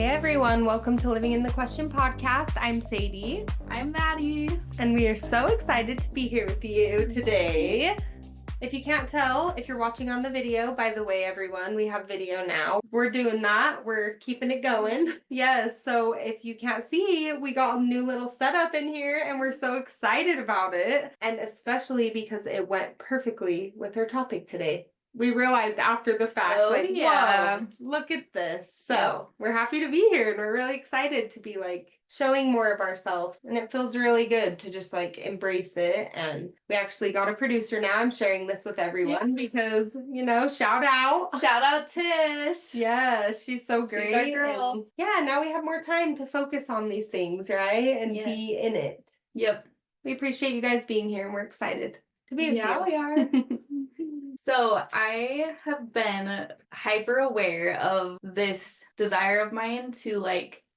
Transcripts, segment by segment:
Hey everyone, welcome to Living in the Question podcast. I'm Sadie. I'm Maddie. And we are so excited to be here with you today. If you can't tell, if you're watching on the video, by the way, everyone, we have video now. We're doing that. We're keeping it going. Yes, so if you can't see, we got a new little setup in here and we're so excited about it. And especially because it went perfectly with our topic today. We realized after the fact, whoa, look at this. So we're happy to be here and we're really excited to be showing more of ourselves. And it feels really good to just embrace it. And we actually got a producer now. I'm sharing this with everyone because, shout out. Shout out Tish. Yeah, she's so great. She's our girl. And, now we have more time to focus on these things, right? And be in it. Yep. We appreciate you guys being here and we're excited to be with you. Yeah, we are. So I have been hyper aware of this desire of mine to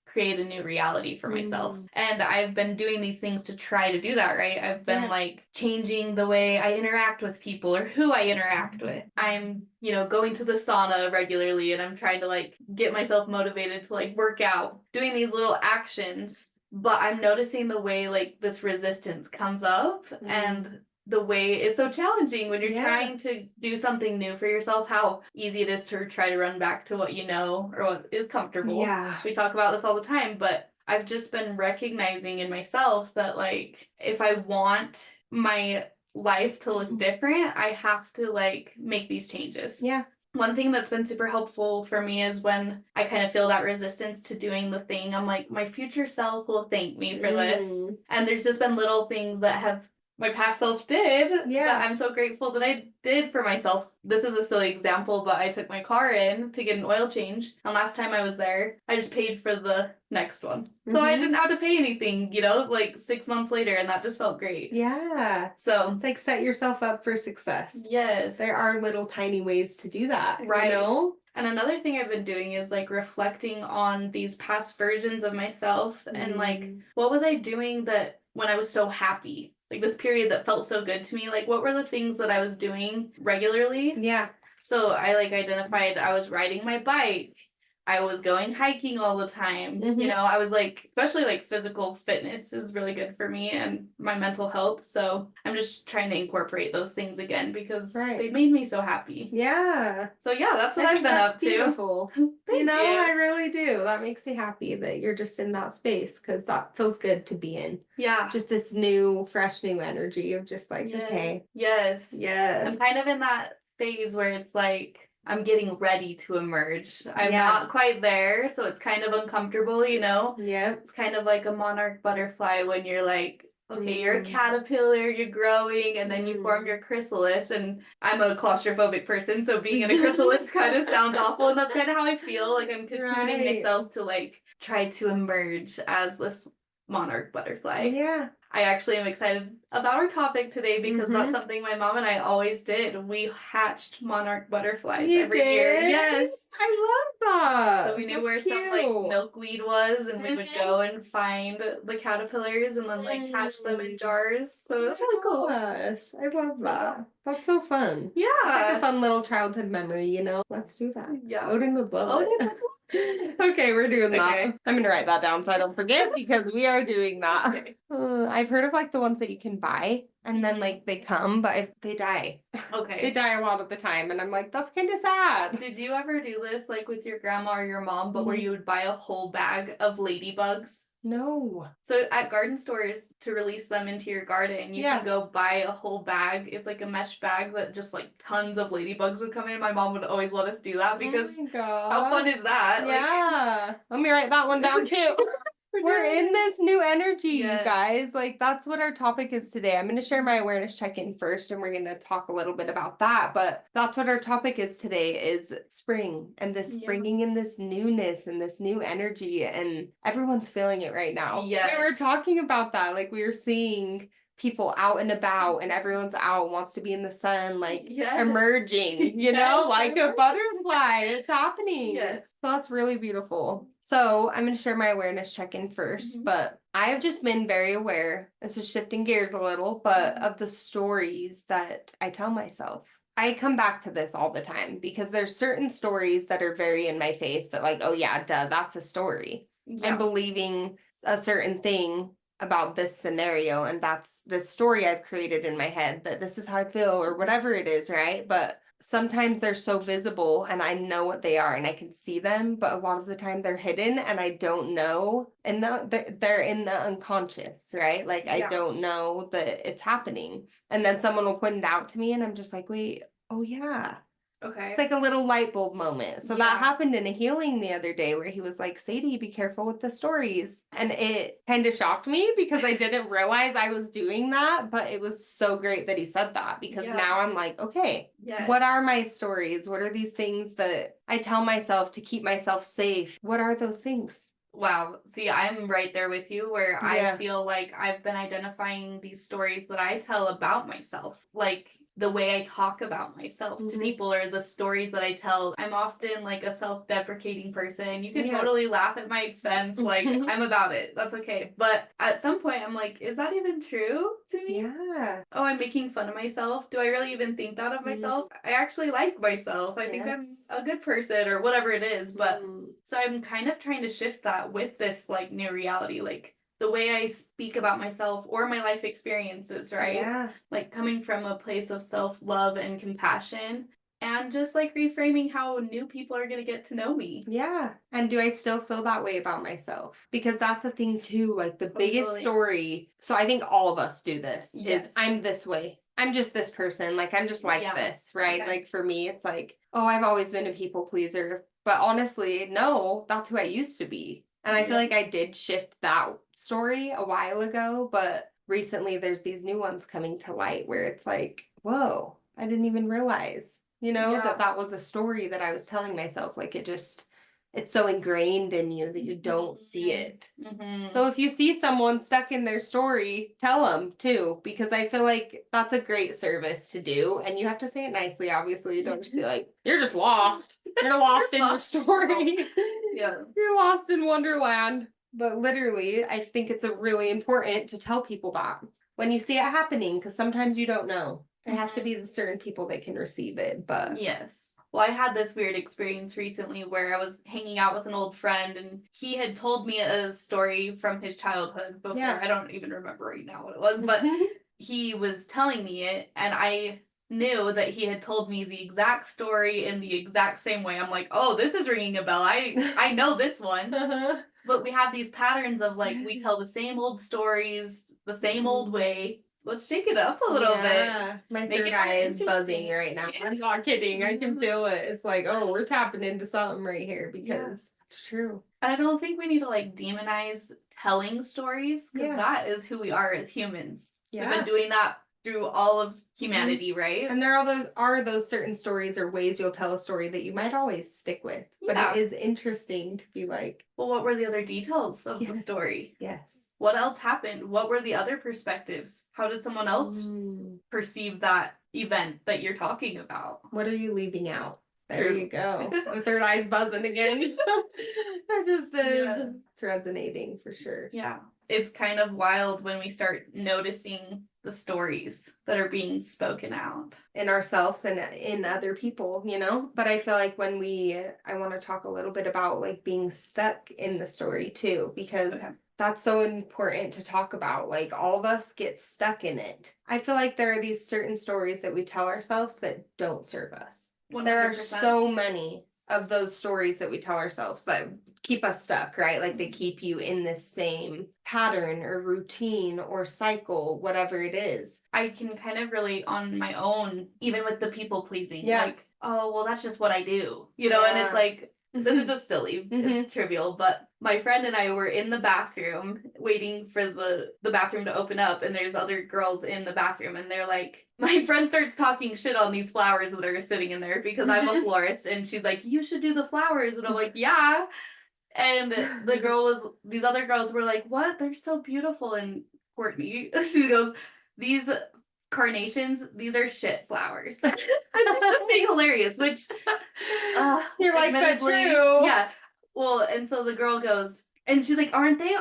create a new reality for myself. And I've been doing these things to try to do that, right? I've been changing the way I interact with people or who I interact with. I'm, going to the sauna regularly and I'm trying to get myself motivated to work out, doing these little actions. But I'm noticing the way this resistance comes up and the way it's so challenging when you're trying to do something new for yourself, how easy it is to try to run back to what you know or what is comfortable. Yeah. We talk about this all the time, but I've just been recognizing in myself that if I want my life to look different, I have to make these changes. Yeah. One thing that's been super helpful for me is when I kind of feel that resistance to doing the thing, I'm my future self will thank me for this. And there's just been little things that my past self did that I'm so grateful that I did for myself. This is a silly example, but I took my car in to get an oil change. And last time I was there, I just paid for the next one. So I didn't have to pay anything, 6 months later, and that just felt great. Yeah. So it's set yourself up for success. Yes. There are little tiny ways to do that. Right. And another thing I've been doing is reflecting on these past versions of myself and what was I doing that when I was so happy? This period that felt so good to me, what were the things that I was doing regularly? Yeah. So I identified I was riding my bike. I was going hiking all the time. I was especially physical fitness is really good for me and my mental health. So I'm just trying to incorporate those things again because they made me so happy. Yeah. So that's what I've been up to. Beautiful. I really do. That makes me happy that you're just in that space because that feels good to be in. Yeah. Just this new, fresh new energy of just okay. Yes. Yes. I'm kind of in that phase where it's I'm getting ready to emerge. I'm not quite there, so it's kind of uncomfortable, Yeah. It's kind of like a monarch butterfly when you're okay, you're a caterpillar, you're growing, and then you form your chrysalis, and I'm a claustrophobic person, so being in a chrysalis kind of sounds awful, and that's kind of how I feel. I'm cocooning myself to try to emerge as this monarch butterfly. Yeah. I actually am excited about our topic today because that's something my mom and I always did. We hatched monarch butterflies every year. Yes. I love that. So we knew where some milkweed was and we would go and find the caterpillars and then hatch them in jars. So it's really cool. Gosh, I love that. That's so fun. Yeah. It's a fun little childhood memory, Let's do that. Yeah. Odin the bullet. Okay, we're doing that. Okay. I'm gonna write that down so I don't forget because we are doing that. Okay. I've heard of the ones that you can buy and then they come, but they die. Okay. They die a lot of the time, and I'm that's kind of sad. Did you ever do this with your grandma or your mom, but where you would buy a whole bag of ladybugs? No. So at garden stores, to release them into your garden, you can go buy a whole bag. It's a mesh bag that just tons of ladybugs would come in. My mom would always let us do that because how fun is that? Yeah. Let me write that one down too. We're in this new energy, you guys. That's what our topic is today. I'm going to share my awareness check-in first, and we're going to talk a little bit about that. But that's what our topic is today, is spring and this bringing in this newness and this new energy. And everyone's feeling it right now. Yes. We were talking about that. We were seeing people out and about and everyone's out, wants to be in the sun, emerging, like a butterfly. It's happening. Yes. So that's really beautiful. So I'm going to share my awareness check-in first, but I have just been very aware, this is shifting gears a little, but of the stories that I tell myself. I come back to this all the time because there's certain stories that are very in my face that like, oh yeah, duh, that's a story. Yeah. I'm believing a certain thing about this scenario, and that's the story I've created in my head that this is how I feel or whatever it is, right? But sometimes they're so visible and I know what they are and I can see them, but a lot of the time they're hidden and I don't know. And they're in the unconscious, right? Like I don't know that it's happening. And then someone will point it out to me and I'm just like, wait, oh yeah. Okay. It's like a little light bulb moment. So that happened in a healing the other day where he was like, Sadie, be careful with the stories. And it kind of shocked me because I didn't realize I was doing that. But it was so great that he said that because now I'm like, okay, what are my stories? What are these things that I tell myself to keep myself safe? What are those things? Wow. See, I'm right there with you where I feel like I've been identifying these stories that I tell about myself. Like the way I talk about myself to people or the stories that I tell. I'm often like a self-deprecating person. You can totally laugh at my expense. Like I'm about it. That's okay. But at some point I'm like, is that even true to me? Yeah. Oh, I'm making fun of myself. Do I really even think that of myself? I actually like myself. I think I'm a good person or whatever it is. But so I'm kind of trying to shift that with this like new reality. Like the way I speak about myself or my life experiences, right? Yeah. Like coming from a place of self-love and compassion and just like reframing how new people are going to get to know me. Yeah. And do I still feel that way about myself? Because that's a thing too, like the biggest story. So I think all of us do this is I'm this way. I'm just this person. Like I'm just like this, right? Okay. Like for me, it's like, oh, I've always been a people pleaser. But honestly, no, that's who I used to be. And I feel like I did shift that story a while ago, but recently there's these new ones coming to light where it's like, whoa, I didn't even realize, that was a story that I was telling myself. Like it's so ingrained in you that you don't see it. So if you see someone stuck in their story, tell them too, because I feel like that's a great service to do. And you have to say it nicely, obviously. You don't just be like, you're just lost. You're lost in your story. You're lost in Wonderland. But literally, I think it's really important to tell people that when you see it happening, because sometimes you don't know. It has to be the certain people that can receive it, but... Yes. Well, I had this weird experience recently where I was hanging out with an old friend and he had told me a story from his childhood before. I don't even remember right now what it was, but he was telling me it and I knew that he had told me the exact story in the exact same way. I'm like, oh, this is ringing a bell. I know this one. But we have these patterns of like, we tell the same old stories, the same old way. Let's shake it up a little bit. My third eye is buzzing right now. I'm not kidding. I can feel it. It's like, oh, we're tapping into something right here because it's true. And I don't think we need to like demonize telling stories because that is who we are as humans. We've been doing that through all of humanity, right? And there are those certain stories or ways you'll tell a story that you might always stick with. But it is interesting to be like, well, what were the other details of the story? Yes. What else happened? What were the other perspectives? How did someone else perceive that event that you're talking about? What are you leaving out? There you go. The third eye's buzzing again. That just is. It's resonating for sure. Yeah. It's kind of wild when we start noticing the stories that are being spoken out in ourselves and in other people, but I feel like I want to talk a little bit about like being stuck in the story too, because that's so important to talk about. Like all of us get stuck in it. I feel like there are these certain stories that we tell ourselves that don't serve us. 100%. There are so many of those stories that we tell ourselves that keep us stuck, right? Like they keep you in this same pattern or routine or cycle, whatever it is. I can kind of relate on my own, even with the people pleasing. Like, oh, well, that's just what I do, and it's like, this is just silly. It's trivial, but my friend and I were in the bathroom waiting for the bathroom to open up, and there's other girls in the bathroom, and they're like, my friend starts talking shit on these flowers that are sitting in there because I'm a florist, and she's like, you should do the flowers, and I'm like, yeah. And these other girls were like, what? They're so beautiful. And Courtney, she goes, these carnations, these are shit flowers. And she's just being hilarious, which you're like, but true. Yeah. Well, and so the girl goes, And she's like, aren't they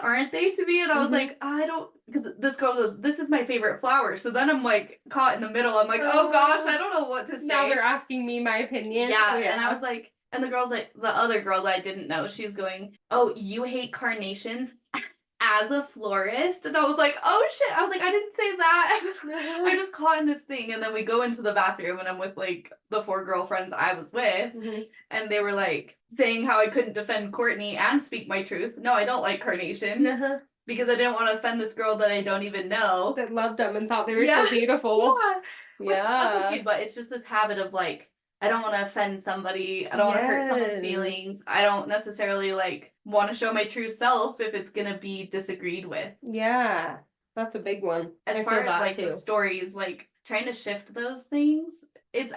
to me? And I was like, I don't, because this girl goes, this is my favorite flower. So then I'm like caught in the middle. I'm like, oh gosh, I don't know what to say. Now they're asking me my opinion. Yeah, and I was like, and the girl's like, the other girl that I didn't know, she's going, oh, you hate carnations as a florist? And I was like, oh shit. I was like, I didn't say that. I just caught in this thing. And then we go into the bathroom and I'm with like the 4 girlfriends I was with. And they were like saying how I couldn't defend Courtney and speak my truth. No, I don't like carnation. Because I didn't want to offend this girl that I don't even know. That loved them and thought they were so beautiful. That's okay, but it's just this habit of like, I don't want to offend somebody. I don't want to hurt someone's feelings. I don't necessarily like want to show my true self if it's going to be disagreed with. Yeah, that's a big one. As far as like the stories, like trying to shift those things, it's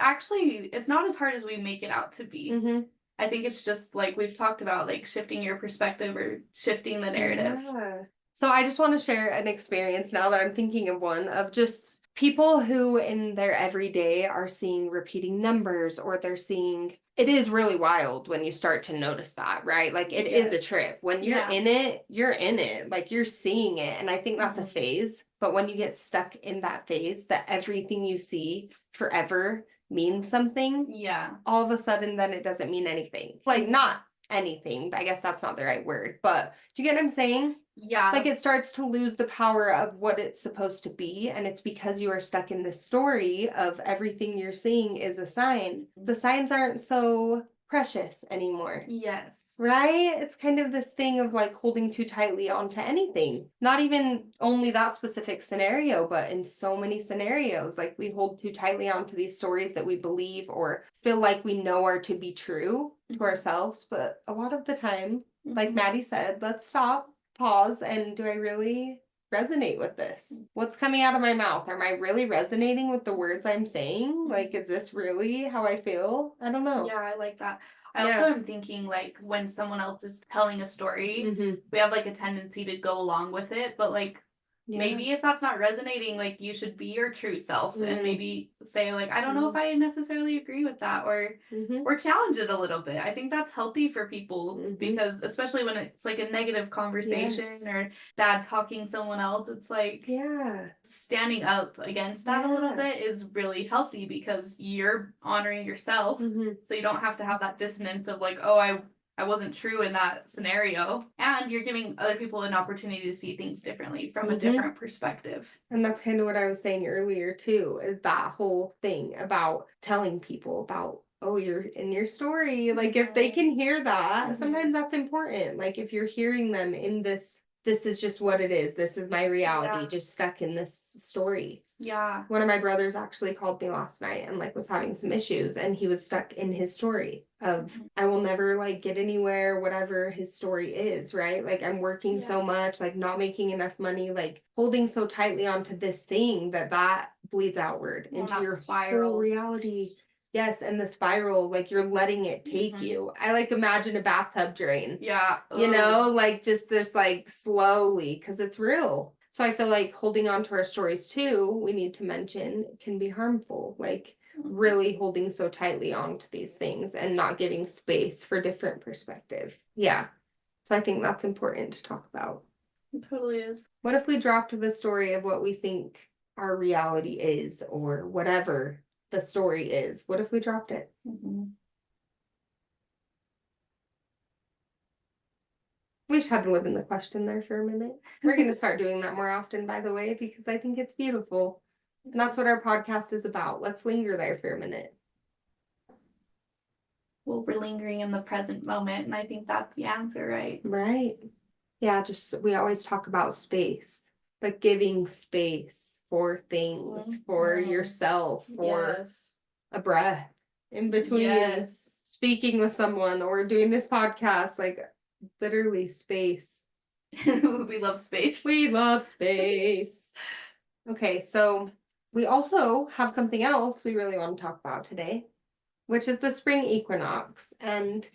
not as hard as we make it out to be. I think it's just like we've talked about, like shifting your perspective or shifting the narrative. Yeah. So I just want to share an experience now that I'm thinking of one of just people who in their everyday are seeing repeating numbers, or they're seeing, it is really wild when you start to notice that, right? Like it is a trip. When you're in it, you're in it, like you're seeing it. And I think that's a phase. But when you get stuck in that phase, that everything you see forever means something. Yeah. All of a sudden, then it doesn't mean anything. Like not anything. I guess that's not the right word. But do you get what I'm saying? Yeah. Like it starts to lose the power of what it's supposed to be. And it's because you are stuck in this story of everything you're seeing is a sign. The signs aren't so precious anymore. Yes. Right? It's kind of this thing of like holding too tightly onto anything. Not even only that specific scenario, but in so many scenarios, like we hold too tightly onto these stories that we believe or feel like we know are to be true to ourselves. But a lot of the time, like Maddy said, let's stop, pause, and do I really resonate with this? What's coming out of my mouth? Am I really resonating with the words I'm saying? Like, is this really how I feel? I don't know. Yeah, I like that. I also am thinking like when someone else is telling a story, we have like a tendency to go along with it, but like maybe if that's not resonating, like you should be your true self and maybe say like, I don't know if I necessarily agree with that, or challenge it a little bit. I think that's healthy for people because especially when it's like a negative conversation or bad talking someone else, it's like standing up against that a little bit is really healthy because you're honoring yourself. So you don't have to have that dissonance of like, oh, I wasn't true in that scenario. And you're giving other people an opportunity to see things differently from a different perspective. And that's kind of what I was saying earlier too, is that whole thing about telling people about, oh, you're in your story. Like if they can hear that, sometimes that's important. Like if you're hearing them in this is just what it is. This is my reality, just stuck in this story. Yeah. One of my brothers actually called me last night and like was having some issues and he was stuck in his story of I will never like get anywhere, whatever his story is, right? Like I'm working so much, like not making enough money, like holding so tightly onto this thing that bleeds outward into your whole reality. Yes, and the spiral, like you're letting it take you. I like imagine a bathtub drain. Yeah. You know, like just this like slowly, because it's real. So I feel like holding on to our stories too, we need to mention, can be harmful. Like really holding so tightly onto these things and not giving space for different perspective. Yeah. So I think that's important to talk about. It totally is. What if we dropped the story of what we think our reality is or whatever the story is? What if we dropped it? We just had to live in the question there for a minute. We're going to start doing that more often, by the way, because I think it's beautiful. And that's what our podcast is about. Let's linger there for a minute. Well, we're lingering in the present moment, and I think that's the answer, right? Right. Yeah, just we always talk about space, but giving space for things, for yourself, for a breath in between speaking with someone or doing this podcast, like literally space. We love space. We love space. Okay, so we also have something else we really want to talk about today, which is the spring equinox. And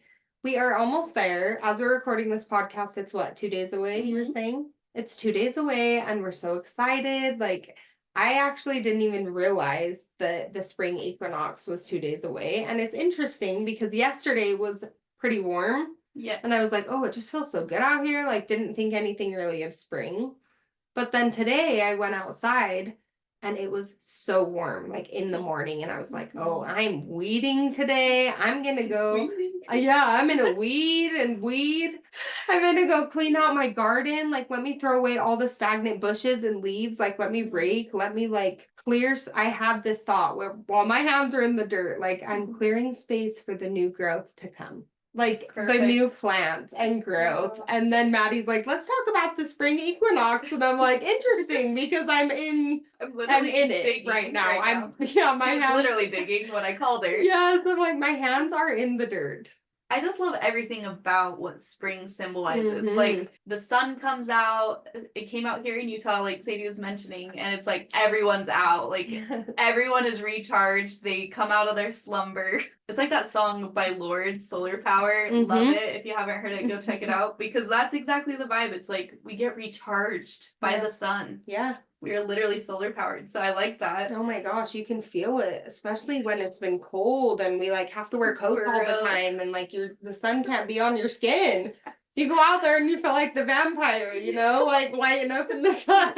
we are almost there. As we're recording this podcast, it's what, 2 days away, you were saying? It's 2 days away, and we're so excited. Like, I actually didn't even realize that the spring equinox was 2 days away. And it's interesting because yesterday was pretty warm. Yes. And I was like, oh, it just feels so good out here. Like, didn't think anything really of spring. But then today I went outside and it was so warm, like in the morning. And I was like, oh, I'm weeding today. I'm going to go. Yeah, I'm going to weed and weed. I'm going to go clean out my garden. Like, let me throw away all the stagnant bushes and leaves. Like, let me rake. Let me like clear. I had this thought where while my hands are in the dirt, like I'm clearing space for the new growth to come. Like the new plants and growth. And then Maddie's like, let's talk about the spring equinox. And I'm like, interesting, because I'm in it right now. My hands literally digging when I called her. Yes, I'm like, my hands are in the dirt. I just love everything about what spring symbolizes. Mhm. Like the sun comes out. It came out here in Utah, like Sadie was mentioning, and it's like everyone's out. Like everyone is recharged. They come out of their slumber. It's like that song by Lorde, Solar Power. Love it. If you haven't heard it, go check it out, because that's exactly the vibe. It's like we get recharged by the sun. Yeah. We are literally solar powered, so I like that. Oh my gosh, you can feel it, especially when it's been cold and we like have to wear coats all the time, and like the sun can't be on your skin. You go out there and you feel like the vampire, you know, like lighting up in the sun.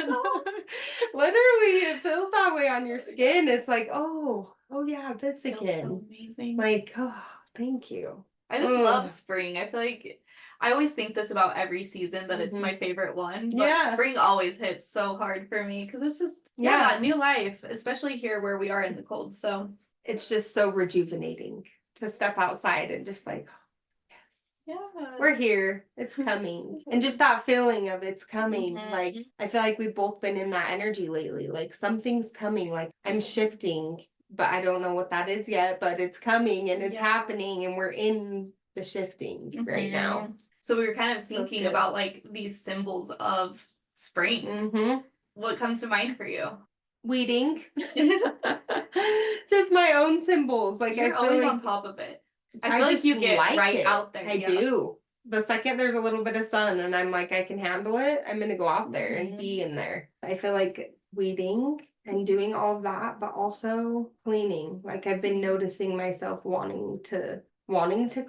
Literally, it feels that way on your skin. It's like, oh yeah, this again. So amazing. Like, oh, thank you. I just love spring. I feel like I always think this about every season, that it's my favorite one. But spring always hits so hard for me because it's just new life, especially here where we are in the cold. So it's just so rejuvenating to step outside and just like, we're here. It's coming. And just that feeling of it's coming. Like, I feel like we've both been in that energy lately. Like, something's coming. Like, I'm shifting, but I don't know what that is yet, but it's coming and it's happening, and we're in the shifting right now. So we were kind of thinking about like these symbols of spring. What comes to mind for you? Weeding. Just my own symbols. Like, You're I feel always like on top of it. I feel like you get out there. I do. The second there's a little bit of sun and I'm like, I can handle it, I'm going to go out there and be in there. I feel like weeding and doing all of that, but also cleaning. Like, I've been noticing myself wanting to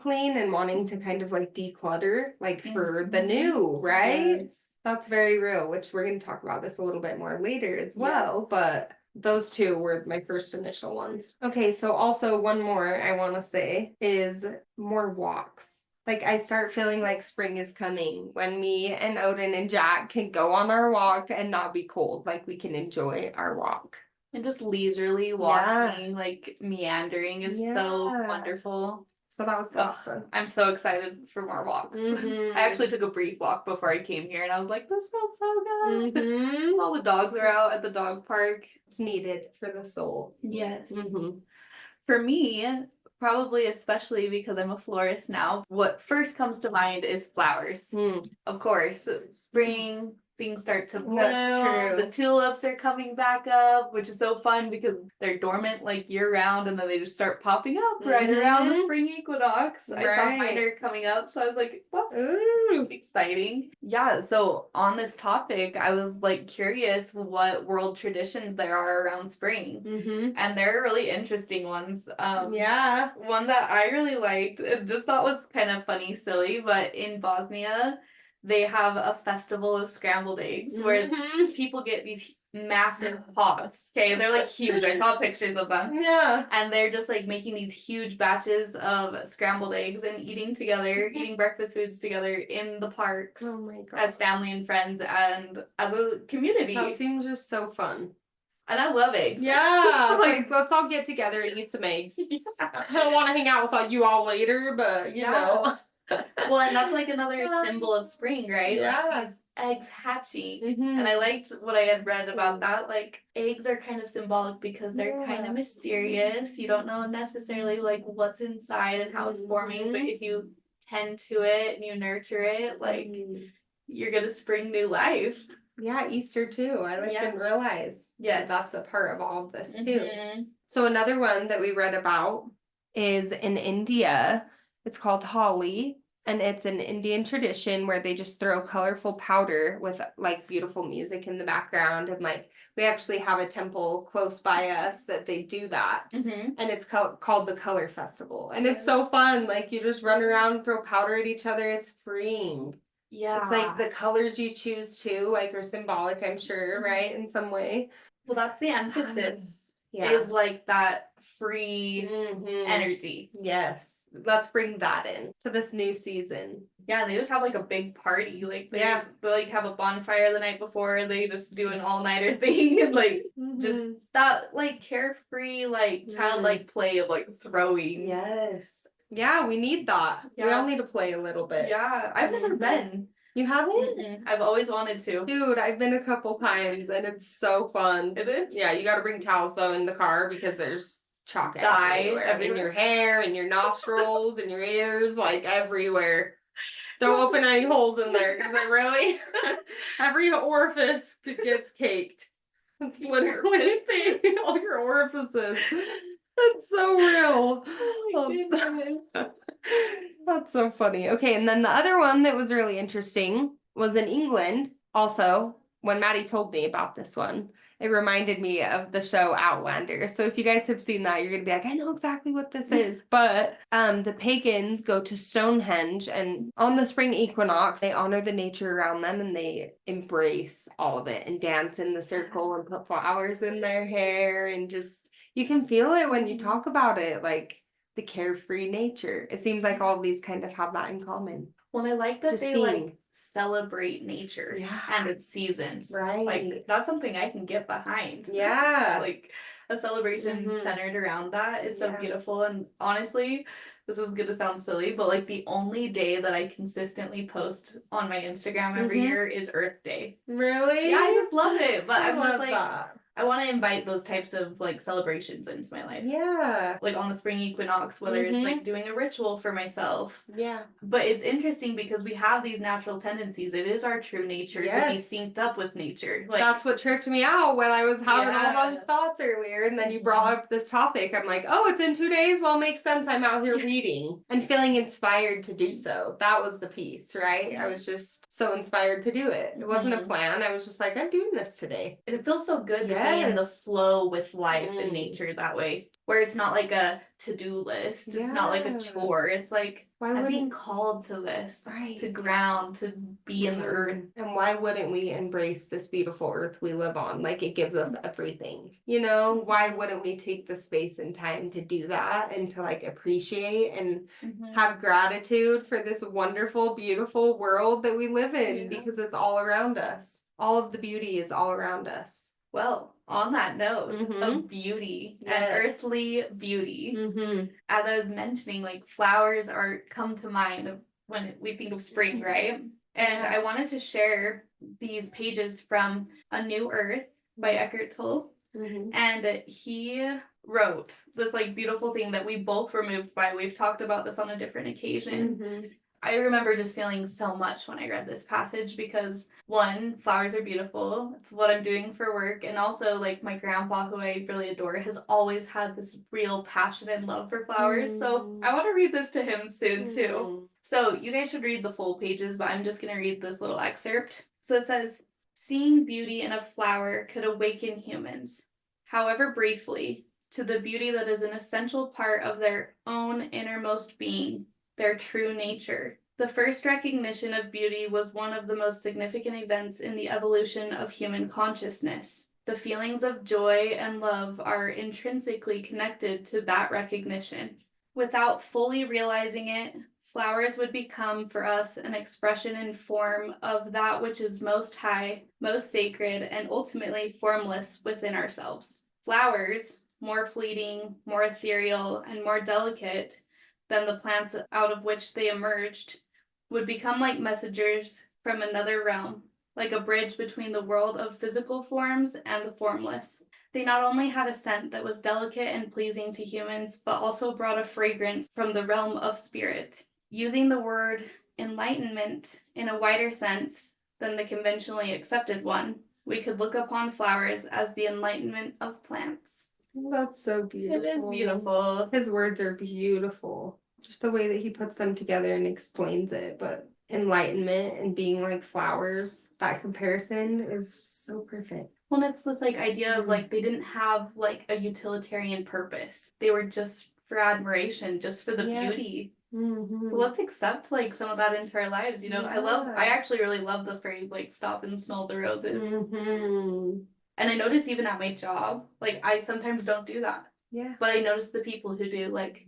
clean and wanting to kind of like declutter, like for the new, right? Yes. That's very real, which we're going to talk about this a little bit more later as well. But those two were my first initial ones. Okay, so also one more I want to say is more walks. Like, I start feeling like spring is coming when me and Odin and Jack can go on our walk and not be cold. Like, we can enjoy our walk. And just leisurely walking, like meandering is so wonderful. So that was the last one. I'm so excited for more walks. I actually took a brief walk before I came here and I was like, this feels so good. All the dogs are out at the dog park. It's needed for the soul. Yes. For me, probably especially because I'm a florist now, what first comes to mind is flowers. Of course, spring, things start to bloom. The tulips are coming back up, which is so fun because they're dormant like year round, and then they just start popping up right around the spring equinox. I saw mine are coming up, so I was like, that's exciting. Yeah, so on this topic, I was like curious what world traditions there are around spring. And there are really interesting ones. One that I really liked, and just thought was kind of funny, silly, but in Bosnia, they have a festival of scrambled eggs where people get these massive pots. Okay, they're like huge. I saw pictures of them. And they're just like making these huge batches of scrambled eggs and eating together, eating breakfast foods together in the parks as family and friends and as a community. That seems just so fun. And I love eggs. Yeah, like let's all get together and eat some eggs. I don't want to hang out with you all later, but you know. Well, and that's like another symbol of spring, right? Like these eggs hatching. And I liked what I had read about that. Like, eggs are kind of symbolic because they're kind of mysterious. You don't know necessarily like what's inside and how it's forming, but if you tend to it and you nurture it, like you're gonna spring new life. Yeah, Easter too. I didn't realize. Yes, that's a part of all of this too. So another one that we read about is in India. It's called Tolle, And it's an Indian tradition where they just throw colorful powder with like beautiful music in the background. And like we actually have a temple close by us that they do that. Mm-hmm. And it's called the Color Festival. And it's so fun. Like you just run around and throw powder at each other. It's freeing. Yeah. It's like the colors you choose too, like are symbolic, I'm sure, right? In some way. Well, that's the emphasis. Yeah. Is like that free Mhm. energy. Yes. Let's bring that in to this new season. Yeah, they just have like a big party. Like they Yeah. like have a bonfire the night before. They just do an all-nighter thing and like just that like carefree, like childlike play of like throwing. Yes. Yeah, we need that. We all need to play a little bit. Yeah, I've never been. You haven't? Mm-mm. I've always wanted to. Dude, I've been a couple times and it's so fun. It is? Yeah, you gotta bring towels though in the car because there's chalk Dye everywhere. In your hair, in your nostrils, in your ears, like everywhere. Don't open any holes in there because it really, every orifice gets caked. It's literally saving all your orifices. That's so real. Oh my goodness. That's so funny. Okay, and then the other one that was really interesting was in England. Also, when Maddie told me about this one, it reminded me of the show Outlander. So if you guys have seen that, you're gonna be like, I know exactly what this is. But the pagans go to Stonehenge, and on the spring equinox, they honor the nature around them and they embrace all of it and dance in the circle and put flowers in their hair and just you can feel it when you talk about it, like the carefree nature. It seems like all of these kind of have that in common. Well, I like that Just they being. like celebrate nature and its seasons. Right. Like that's something I can get behind. Yeah. Like a celebration centered around that is so beautiful. And honestly, this is gonna sound silly, but like the only day that I consistently post on my Instagram every year is Earth Day. Really? Yeah, I just love it. But I'm just like that. I want to invite those types of like celebrations into my life. Yeah. Like on the spring equinox, whether it's like doing a ritual for myself. Yeah. But it's interesting because we have these natural tendencies. It is our true nature to be synced up with nature. Like that's what tripped me out when I was having all those thoughts earlier. And then you brought up this topic. I'm like, oh, it's in 2 days. Well, makes sense. I'm out here reading and feeling inspired to do so. That was the piece, right? I was just so inspired to do it. It wasn't a plan. I was just like, I'm doing this today. And it feels so good to be in the flow with life and nature that way. Where it's not like a to-do list. It's not like a chore. It's like I'm being called to this, to ground, to be in the earth. And why wouldn't we embrace this beautiful earth we live on? Like it gives us everything, you know? Why wouldn't we take the space and time to do that and to like appreciate and have gratitude for this wonderful, beautiful world that we live in because it's all around us. All of the beauty is all around us. Well, on that note of beauty and earthly beauty, as I was mentioning, like flowers come to mind when we think of spring, right? And I wanted to share these pages from A New Earth by Eckhart Tolle. And he wrote this like beautiful thing that we both were moved by. We've talked about this on a different occasion. I remember just feeling so much when I read this passage because one, flowers are beautiful. It's what I'm doing for work. And also like my grandpa, who I really adore, has always had this real passion and love for flowers. So I want to read this to him soon too. So you guys should read the full pages, but I'm just going to read this little excerpt. So it says, seeing beauty in a flower could awaken humans, however briefly, to the beauty that is an essential part of their own innermost being, their true nature. The first recognition of beauty was one of the most significant events in the evolution of human consciousness. The feelings of joy and love are intrinsically connected to that recognition. Without fully realizing it, flowers would become for us an expression and form of that which is most high, most sacred, and ultimately formless within ourselves. Flowers, more fleeting, more ethereal, and more delicate than the plants out of which they emerged, would become like messengers from another realm, like a bridge between the world of physical forms and the formless. They not only had a scent that was delicate and pleasing to humans, but also brought a fragrance from the realm of spirit. Using the word enlightenment in a wider sense than the conventionally accepted one, we could look upon flowers as the enlightenment of plants. That's so beautiful. It is beautiful. His words are beautiful. Just the way that he puts them together and explains it, but enlightenment and being like flowers, that comparison is just so perfect. Well, it's this like idea of like they didn't have like a utilitarian purpose. They were just for admiration, just for the beauty. Mm-hmm. So let's accept like some of that into our lives. You know, I actually really love the phrase like stop and smell the roses. Mm-hmm. And I notice even at my job, like I sometimes don't do that. Yeah. But I notice the people who do, like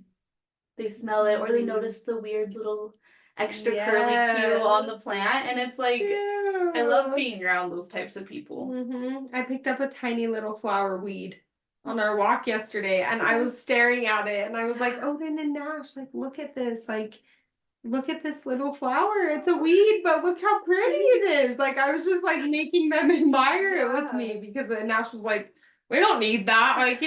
they smell it or they notice the weird little extra curly Q on the plant. And it's like, I love being around those types of people. Mm-hmm. I picked up a tiny little flower weed on our walk yesterday and I was staring at it and I was like, Odin and Nash, like, look at this. Like, look at this little flower. It's a weed, but look how pretty it is. Like, I was just like making them admire it with me because Nash was like, we don't need that. Like,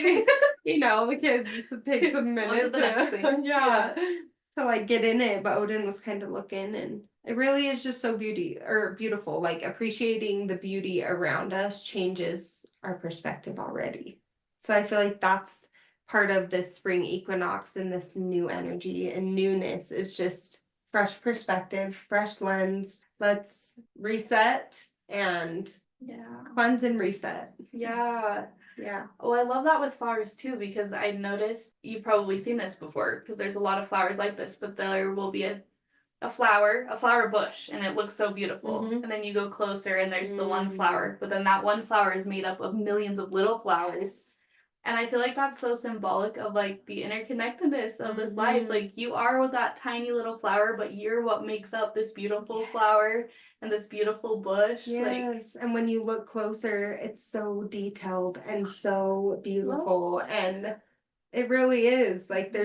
you know, the kids, it takes a minute to like get in it. But Odin was kind of looking and it really is just so beautiful. Like appreciating the beauty around us changes our perspective already. So I feel like that's part of this spring equinox and this new energy and newness is just fresh perspective, fresh lens. Let's reset and cleanse and reset. Yeah. Yeah. Well, I love that with flowers too, because I noticed you've probably seen this before, because there's a lot of flowers like this, but there will be a flower bush, and it looks so beautiful. Mm-hmm. And then you go closer and there's the one flower, but then that one flower is made up of millions of little flowers. And I feel like that's so symbolic of like the interconnectedness of this life. Like you are that tiny little flower, but you're what makes up this beautiful flower and this beautiful bush. Yes. And when you look closer, it's so detailed and so beautiful. And it really is like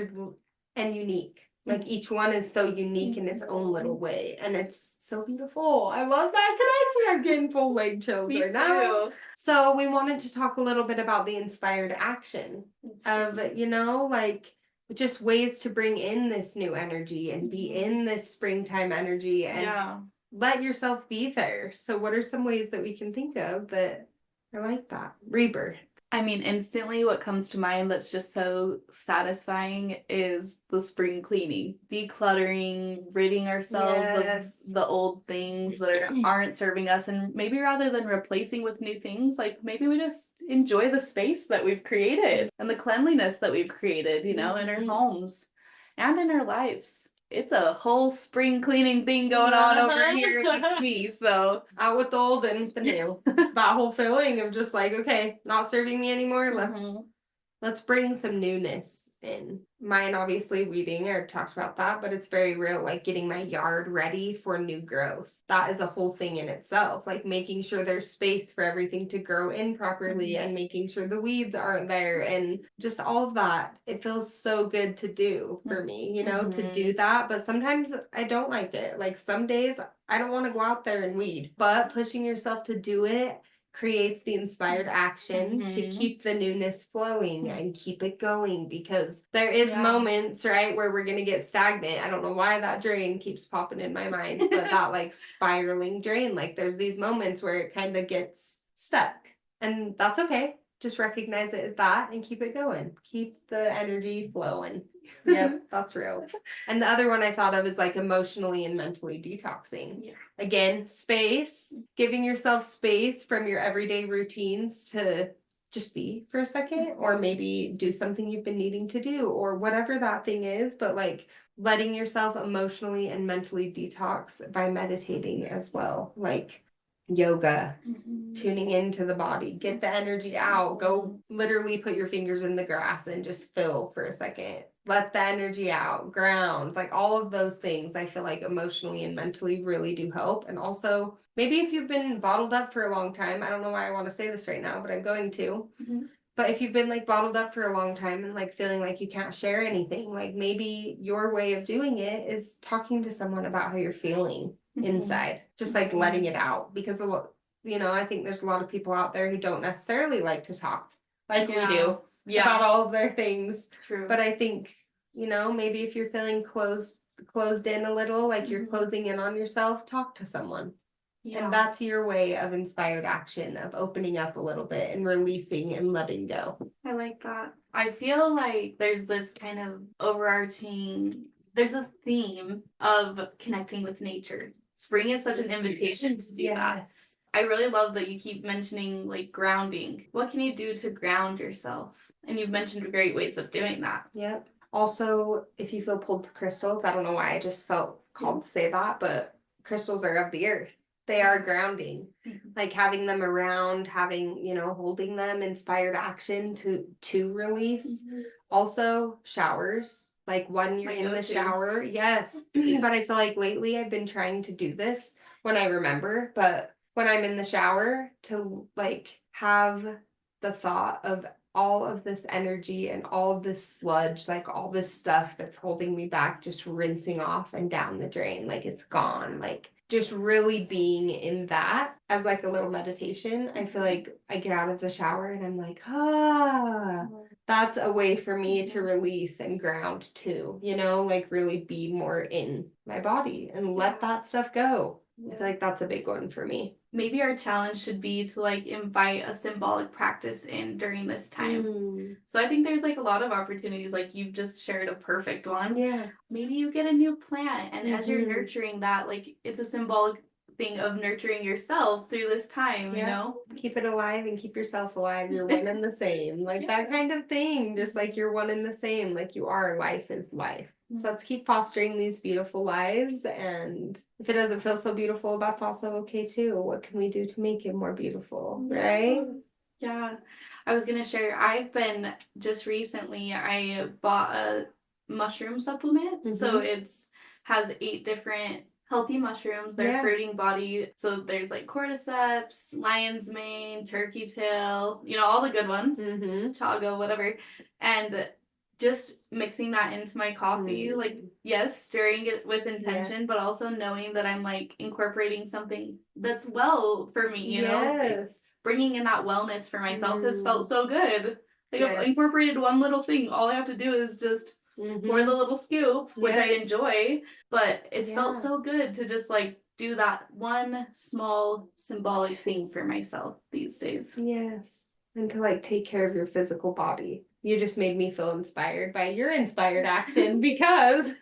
and unique. Like each one is so unique in its own little way. And it's so beautiful. I love that connection. I'm getting full leg chills right now. So we wanted to talk a little bit about the inspired action of, you know, like just ways to bring in this new energy and be in this springtime energy and let yourself be there. So what are some ways that we can think of that are like that? Rebirth. I mean, instantly what comes to mind that's just so satisfying is the spring cleaning, decluttering, ridding ourselves of the old things that aren't serving us. And maybe rather than replacing with new things, like maybe we just enjoy the space that we've created and the cleanliness that we've created, you know, in our homes and in our lives. It's a whole spring cleaning thing going on over here with me, so. Out with the old and the new. It's that whole feeling of just like, okay, not serving me anymore. Let's bring some newness in. Mine, obviously, weeding, I talked about that, but it's very real, like getting my yard ready for new growth. That is a whole thing in itself, like making sure there's space for everything to grow in properly and making sure the weeds aren't there and just all of that. It feels so good to do for me, you know, to do that. But sometimes I don't like it. Like some days I don't want to go out there and weed, but pushing yourself to do it creates the inspired action to keep the newness flowing and keep it going, because there is moments, right, where we're going to get stagnant. I don't know why that drain keeps popping in my mind, but that like spiraling drain, like there's these moments where it kind of gets stuck, and that's okay. Just recognize it as that and keep it going. Keep the energy flowing. Yep, that's real. And the other one I thought of is like emotionally and mentally detoxing. Yeah. Again, space, giving yourself space from your everyday routines to just be for a second, or maybe do something you've been needing to do, or whatever that thing is, but like letting yourself emotionally and mentally detox by meditating as well. Like yoga, tuning into the body, get the energy out, go literally put your fingers in the grass and just feel for a second, let the energy out, ground, like all of those things. I feel like emotionally and mentally really do help. And also maybe if you've been bottled up for a long time, I don't know why I want to say this right now, but I'm going to. But if you've been like bottled up for a long time and like feeling like you can't share anything, like maybe your way of doing it is talking to someone about how you're feeling inside, just like letting it out. Because you know, I think there's a lot of people out there who don't necessarily like to talk like we do about all of their things. True. But I think, you know, maybe if you're feeling closed in a little, like you're closing in on yourself, talk to someone. And that's your way of inspired action, of opening up a little bit and releasing and letting go. I like that. I feel like there's this kind of overarching there's a theme of connecting with nature. Spring is such an invitation to do that. I really love that you keep mentioning like grounding. What can you do to ground yourself? And you've mentioned great ways of doing that. Yep. Also, if you feel pulled to crystals, I don't know why I just felt called to say that, but crystals are of the earth. They are grounding. Like having them around, having, holding them, inspired action to release. Also, showers. Like when you're in the shower, yes. But I feel like lately I've been trying to do this when I remember, but when I'm in the shower to like have the thought of all of this energy and all of this sludge, like all this stuff that's holding me back, just rinsing off and down the drain, like it's gone, like just really being in that as like a little meditation. I feel like I get out of the shower and I'm like, that's a way for me to release and ground too, like really be more in my body and let that stuff go. I feel like that's a big one for me. Maybe our challenge should be to like invite a symbolic practice in during this time. So I think there's like a lot of opportunities, like you've just shared a perfect one. Yeah. Maybe you get a new plant, and as you're nurturing that, like it's a symbolic thing of nurturing yourself through this time, Keep it alive and keep yourself alive. You're one and the same. Like that kind of thing. Just like you're one and the same. Like you are. Life is life. So let's keep fostering these beautiful lives, and if it doesn't feel so beautiful, that's also okay too. What can we do to make it more beautiful, right? Yeah. I was gonna share, I've been just recently, I bought a mushroom supplement. So it's has 8 different healthy mushrooms. They're fruiting body. So there's like cordyceps, lion's mane, turkey tail, all the good ones, chaga, whatever. And just mixing that into my coffee, like, yes, stirring it with intention, but also knowing that I'm like incorporating something that's well for me, you know? Like, bringing in that wellness for myself has felt so good. Like, I've incorporated one little thing. All I have to do is just pour the little scoop, which I enjoy, but it's felt so good to just like do that one small symbolic thing for myself these days. Yes. And to like take care of your physical body. You just made me feel inspired by your inspired action because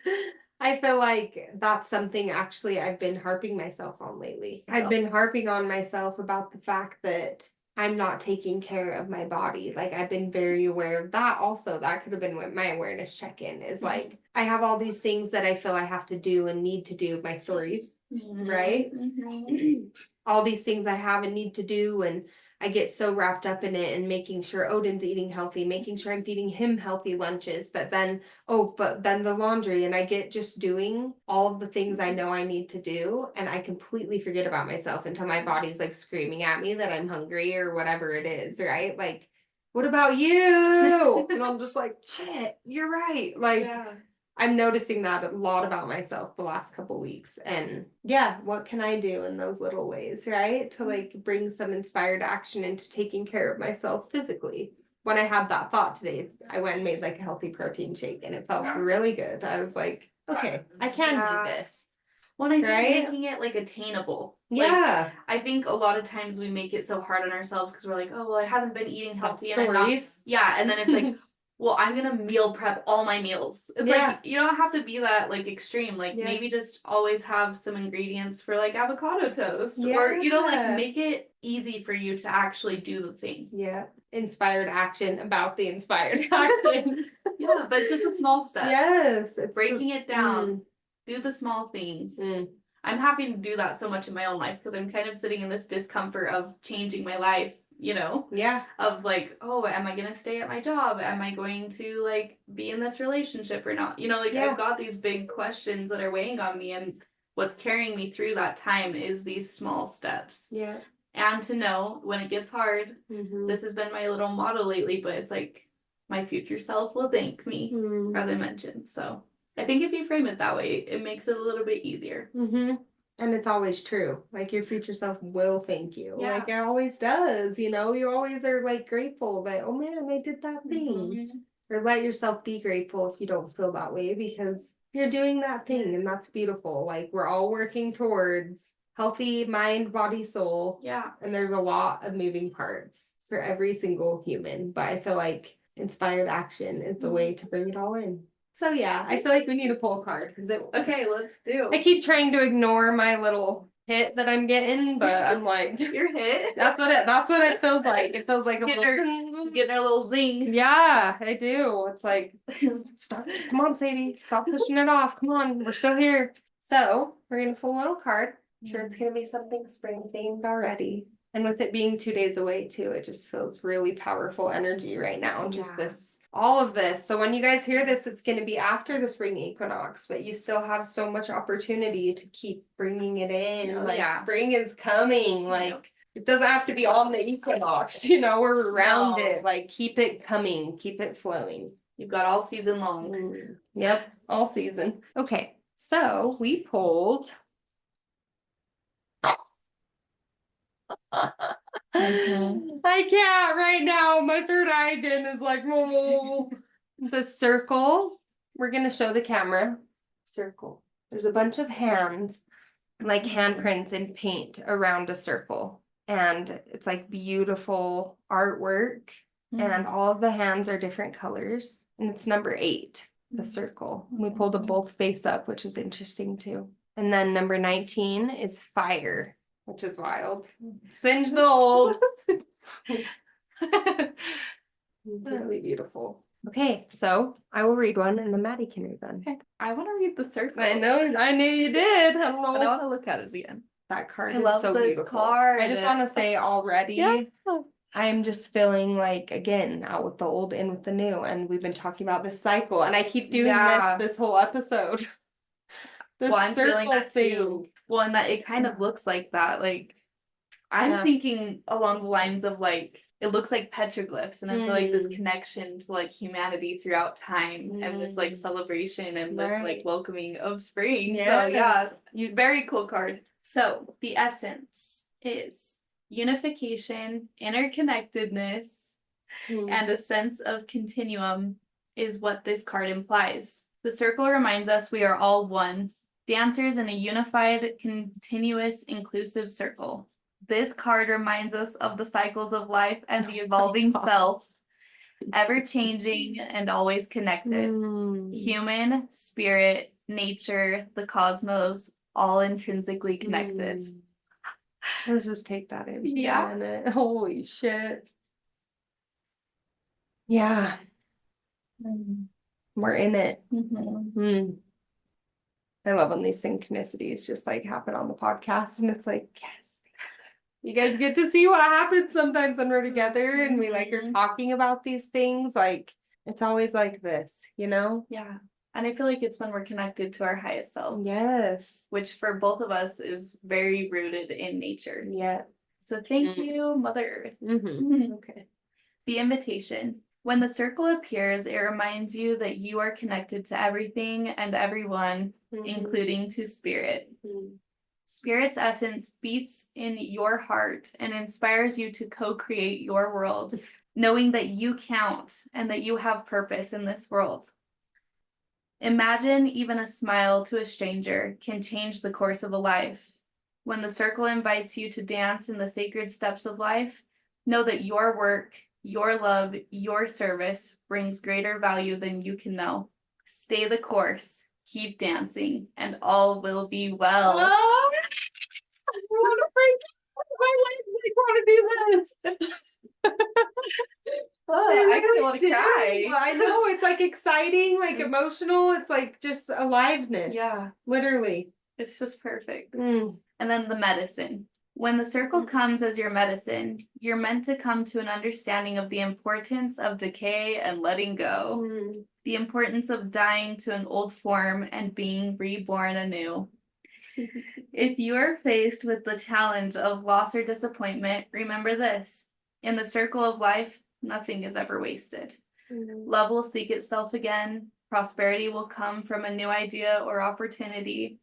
I feel like that's something actually I've been harping myself on lately. I've been harping on myself about the fact that I'm not taking care of my body. Like I've been very aware of that also. That could have been what my awareness check-in is like. I have all these things that I feel I have to do and need to do, my stories, right? All these things I have and need to do, and I get so wrapped up in it and making sure Odin's eating healthy, making sure I'm feeding him healthy lunches, that then, but then the laundry, and I get just doing all of the things I know I need to do, and I completely forget about myself until my body's like screaming at me that I'm hungry or whatever it is, right? Like, what about you? And I'm just like, shit, you're right. Like, I'm noticing that a lot about myself the last couple weeks. And what can I do in those little ways, right? To like bring some inspired action into taking care of myself physically. When I had that thought today, I went and made like a healthy protein shake and it felt really good. I was like, okay, I can do this. Well, I think making it like attainable. Like, I think a lot of times we make it so hard on ourselves because we're like, oh, well, I haven't been eating healthy. And I'm not. And then it's like, well, I'm going to meal prep all my meals. It's like, you don't have to be that like extreme. Like maybe just always have some ingredients for like avocado toast or, like make it easy for you to actually do the thing. Inspired action about the inspired action. But it's just the small steps. It's breaking it down. Do the small things. I'm happy to do that so much in my own life because I'm kind of sitting in this discomfort of changing my life. Of like, oh, am I going to stay at my job? Am I going to like be in this relationship or not? I've got these big questions that are weighing on me, and what's carrying me through that time is these small steps. And to know when it gets hard, this has been my little motto lately, but it's like my future self will thank me, as I mentioned. So I think if you frame it that way, it makes it a little bit easier. And it's always true. Like your future self will thank you. Like it always does, you always are like grateful that, oh man, I did that thing. Or let yourself be grateful if you don't feel that way because you're doing that thing and that's beautiful. Like we're all working towards healthy mind, body, soul. And there's a lot of moving parts for every single human. But I feel like inspired action is the way to bring it all in. So yeah, I feel like we need a pull card because Okay, let's do. I keep trying to ignore my little hit that I'm getting, but I'm like, Your hit. That's what it feels like. It feels like She's getting her little zing. Yeah, I do. It's like, stop. Come on, Sadie. Stop pushing it off. Come on, we're still here. So we're gonna pull a little card. I'm sure it's gonna be something spring themed already. And with it being 2 days away too, it just feels really powerful energy right now. Just all of this. So when you guys hear this, it's gonna be after the spring equinox, but you still have so much opportunity to keep bringing it in. Spring is coming. It doesn't have to be on the equinox, we're around it. Like, keep it coming, keep it flowing. You've got all season long. Yep, all season. Okay, so we pulled. I can't right now. My third eye again is like, oh. The circle. We're going to show the camera. Circle. There's a bunch of hands, like handprints in paint around a circle. And it's like beautiful artwork. And all of the hands are different colors. And it's number 8, the circle. We pulled them both face up, which is interesting too. And then number 19 is fire, which is wild. Singe the old. Really beautiful. Okay, so I will read one and then Maddie can read one. Okay. I want to read the circle. I know, I knew you did. I want to look at it again. That card I is love so this beautiful. card. I just want to say already, I'm just feeling like, again, out with the old, in with the new. And we've been talking about this cycle. And I keep doing this whole episode. I'm feeling that too. Well, and that it kind of looks like that. Like, I'm thinking along the lines of like, it looks like petroglyphs. And I feel like this connection to like humanity throughout time and this like celebration and this like welcoming of spring. Yes. So very cool card. So the essence is unification, interconnectedness, and a sense of continuum is what this card implies. The circle reminds us we are all one, dancers in a unified, continuous, inclusive circle. This card reminds us of the cycles of life and the evolving self, ever changing and always connected. Human, spirit, nature, the cosmos, all intrinsically connected. Let's just take that in. Yeah. Holy shit. Yeah. We're in it. I love when these synchronicities just like happen on the podcast and it's like, yes. You guys get to see what happens sometimes when we're together and we like are talking about these things. Like, it's always like this, Yeah. And I feel like it's when we're connected to our highest self. Yes. Which for both of us is very rooted in nature. Yeah. So thank you, Mother Earth. Okay. The invitation. When the circle appears, it reminds you that you are connected to everything and everyone, including to spirit. Spirit's essence beats in your heart and inspires you to co-create your world, knowing that you count and that you have purpose in this world. Imagine even a smile to a stranger can change the course of a life. When the circle invites you to dance in the sacred steps of life, know that your work, your love, your service brings greater value than you can know. Stay the course, keep dancing, and all will be well. Oh, I want to break my legs. I want to do this. I actually want to cry. I know, it's like exciting, like emotional. It's like just aliveness. Yeah. Literally. It's just perfect. And then the medicine. When the circle comes as your medicine, you're meant to come to an understanding of the importance of decay and letting go. The importance of dying to an old form and being reborn anew. If you are faced with the challenge of loss or disappointment, remember this. In the circle of life, nothing is ever wasted. Love will seek itself again. Prosperity will come from a new idea or opportunity.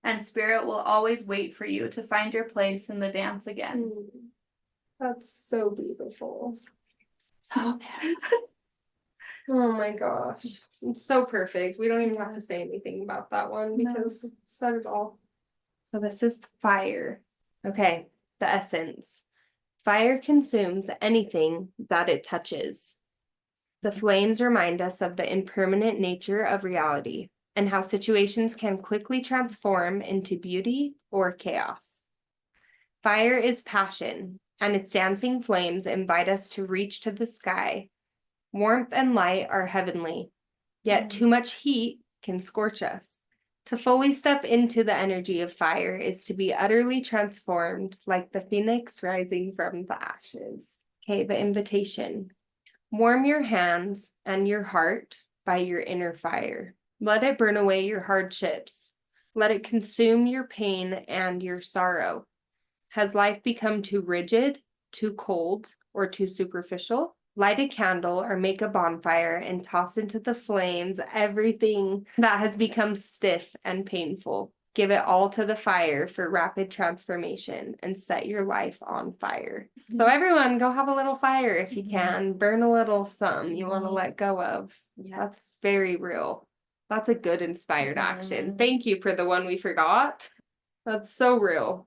And spirit will always wait for you to find your place in the dance again. That's so beautiful. So good. Oh my gosh. It's so perfect. We don't even have to say anything about that one because it said it all. So this is fire. Okay, the essence. Fire consumes anything that it touches. The flames remind us of the impermanent nature of reality and how situations can quickly transform into beauty or chaos. Fire is passion, and its dancing flames invite us to reach to the sky. Warmth and light are heavenly, yet too much heat can scorch us. To fully step into the energy of fire is to be utterly transformed like the phoenix rising from the ashes. Okay, the invitation. Warm your hands and your heart by your inner fire. Let it burn away your hardships. Let it consume your pain and your sorrow. Has life become too rigid, too cold, or too superficial? Light a candle or make a bonfire and toss into the flames everything that has become stiff and painful. Give it all to the fire for rapid transformation and set your life on fire. So everyone, go have a little fire if you can. Burn a little something you want to let go of. Yeah. That's very real. That's a good inspired action. Thank you for the one we forgot. That's so real.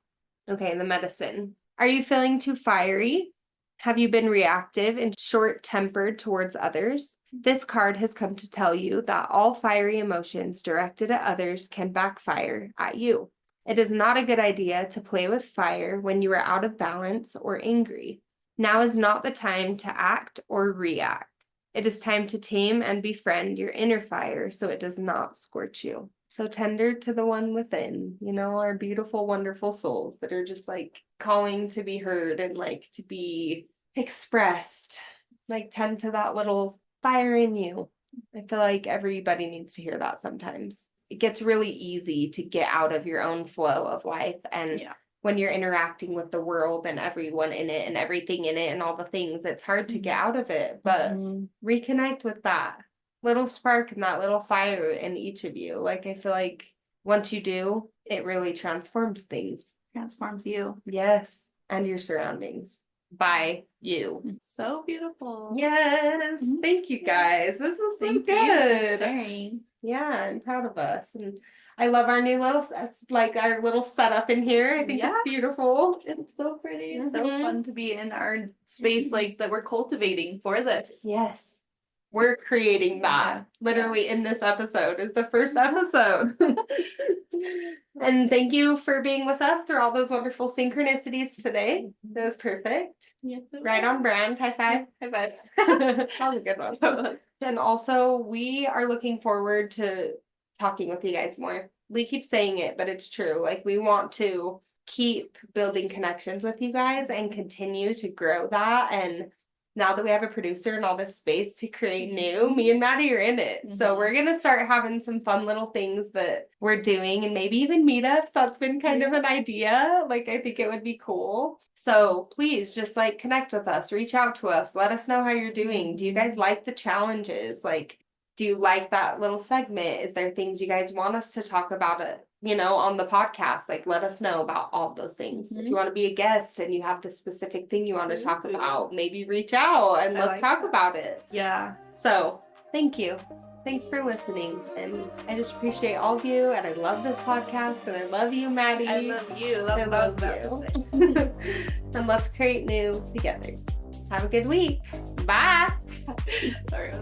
Okay, the medicine. Are you feeling too fiery? Have you been reactive and short-tempered towards others? This card has come to tell you that all fiery emotions directed at others can backfire at you. It is not a good idea to play with fire when you are out of balance or angry. Now is not the time to act or react. It is time to tame and befriend your inner fire so it does not scorch you. So tender to the one within, our beautiful, wonderful souls that are just like calling to be heard and like to be expressed. Like tend to that little fire in you. I feel like everybody needs to hear that sometimes. It gets really easy to get out of your own flow of life. And when you're interacting with the world and everyone in it and everything in it and all the things, it's hard to get out of it. But reconnect with that little spark and that little fire in each of you. Like, I feel like once you do, it really transforms things. Transforms you. Yes. And your surroundings by you. So beautiful. Yes. Thank you guys. This was so Thank good. you for sharing. Yeah, I'm proud of us. And I love our new little, like our little setup in here. I think it's beautiful. It's so pretty. It's so fun to be in our space like that we're cultivating for this. Yes. We're creating that literally in this episode is the first episode. And thank you for being with us through all those wonderful synchronicities today. That was perfect. Yes, right on brand. High five. High five. That was a good one. And also, we are looking forward to talking with you guys more. We keep saying it, but it's true. Like, we want to keep building connections with you guys and continue to grow that. And now that we have a producer and all this space to create new, me and Maddy are in it. So we're going to start having some fun little things that we're doing and maybe even meetups. That's been kind of an idea. Like, I think it would be cool. So please just like connect with us, reach out to us, let us know how you're doing. Do you guys like the challenges? Like, do you like that little segment? Is there things you guys want us to talk about on the podcast? Like, let us know about all those things. If you want to be a guest and you have the specific thing you want to talk about, maybe reach out and let's talk about it. Yeah. So thank you. Thanks for listening. And I just appreciate all of you. And I love this podcast. And I love you, Maddy. I love you. I love you. And let's create new together. Have a good week. Bye. Sorry.